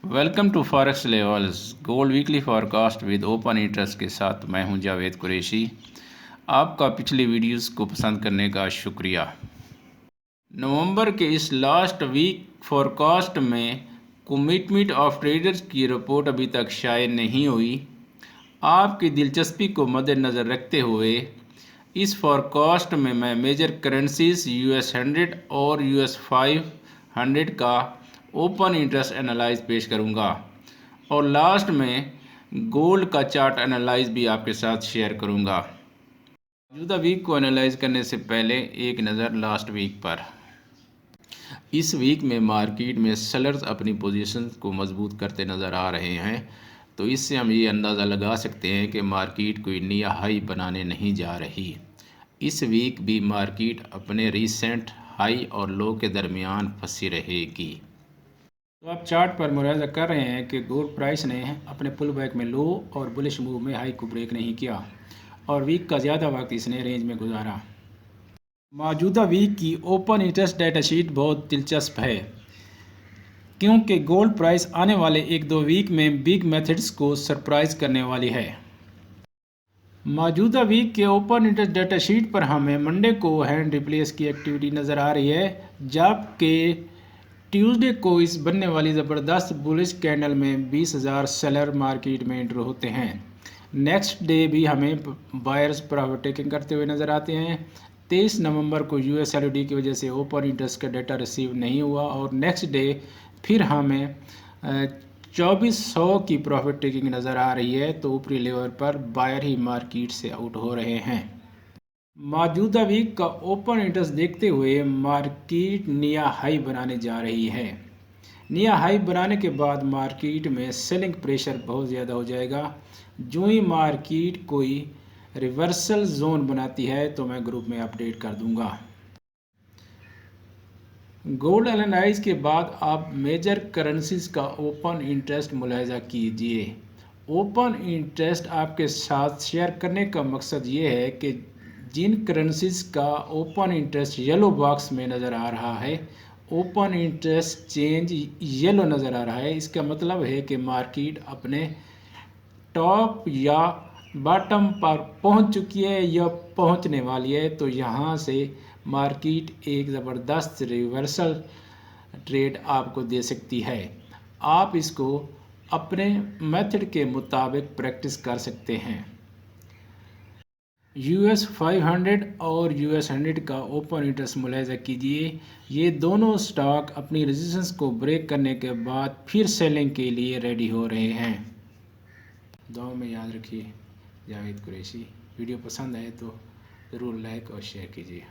Welcome to forex levels gold weekly forecast with open interest के साथ मैं हूं जावेद कुरैशी। आपका पिछली वीडियोस को पसंद करने का शुक्रिया। नवंबर के इस लास्ट वीक फॉरकास्ट में कमिटमेंट ऑफ ट्रेडर्स की रिपोर्ट अभी तक शाये नहीं हुई। आपकी दिलचस्पी को मद्देनज़र रखते हुए इस फॉरकास्ट में मैं मेजर करेंसीज US 100 और US 500 का ओपन इंटरेस्ट एनालाइज पेश करूंगा और लास्ट में गोल्ड का चार्ट एनालाइज भी आपके साथ शेयर करूंगा। मौजूदा वीक को एनालाइज करने से पहले एक नज़र लास्ट वीक पर। इस वीक में मार्केट में सेलर्स अपनी पोजीशन को मजबूत करते नज़र आ रहे हैं, तो इससे हम ये अंदाज़ा लगा सकते हैं कि मार्केट कोई नया हाई बनाने नहीं जा रही। इस वीक भी मार्केट अपने रीसेंट हाई और लो के दरमियान फंसी रहेगी। तो आप चार्ट पर मुलाहिजा कर रहे हैं कि गोल्ड प्राइस ने अपने पुल बैक में लो और बुलिश मूव में हाई को ब्रेक नहीं किया और वीक का ज़्यादा वक्त इसने रेंज में गुजारा। मौजूदा वीक की ओपन इंटरेस्ट डेटा शीट बहुत दिलचस्प है क्योंकि गोल्ड प्राइस आने वाले एक दो वीक में बिग मेथड्स को सरप्राइज करने वाली है। मौजूदा वीक के ओपन इंटरेस्ट डेटा शीट पर हमें मंडे को हैंड रिप्लेस की एक्टिविटी नज़र आ रही है, जबकि ट्यूसडे को इस बनने वाली ज़बरदस्त बुलिश कैंडल में 20,000 सेलर मार्केट में एंटर होते हैं। नेक्स्ट डे भी हमें बायर्स प्रॉफिट टेकिंग करते हुए नज़र आते हैं। 23 नवंबर को USLD की वजह से ओपन इंटरेस्ट का डाटा रिसीव नहीं हुआ और नेक्स्ट डे फिर हमें 2400 की प्रॉफिट टेकिंग नज़र आ रही है, तो ऊपरी लेवल पर बायर ही मार्केट से आउट हो रहे हैं। मौजूदा वीक का ओपन इंटरेस्ट देखते हुए मार्केट नया हाई बनाने जा रही है। नया हाई बनाने के बाद मार्केट में सेलिंग प्रेशर बहुत ज़्यादा हो जाएगा। जो ही मार्केट कोई रिवर्सल जोन बनाती है तो मैं ग्रुप में अपडेट कर दूंगा। गोल्ड एनालाइज के बाद आप मेजर करेंसीज का ओपन इंटरेस्ट मुलाहिजा कीजिए। ओपन इंटरेस्ट आपके साथ शेयर करने का मकसद ये है कि जिन करेंसीज का ओपन इंटरेस्ट येलो बॉक्स में नज़र आ रहा है, ओपन इंटरेस्ट चेंज येलो नज़र आ रहा है, इसका मतलब है कि मार्केट अपने टॉप या बॉटम पर पहुंच चुकी है या पहुंचने वाली है। तो यहाँ से मार्केट एक ज़बरदस्त रिवर्सल ट्रेड आपको दे सकती है। आप इसको अपने मेथड के मुताबिक प्रैक्टिस कर सकते हैं। US 500 और US 100 का ओपन इंटरेस्ट मुलाहिजा कीजिए। ये दोनों स्टॉक अपनी रेजिस्टेंस को ब्रेक करने के बाद फिर सेलिंग के लिए रेडी हो रहे हैं। दुआ में याद रखिए। जावेद कुरैशी। वीडियो पसंद आए तो ज़रूर लाइक और शेयर कीजिए।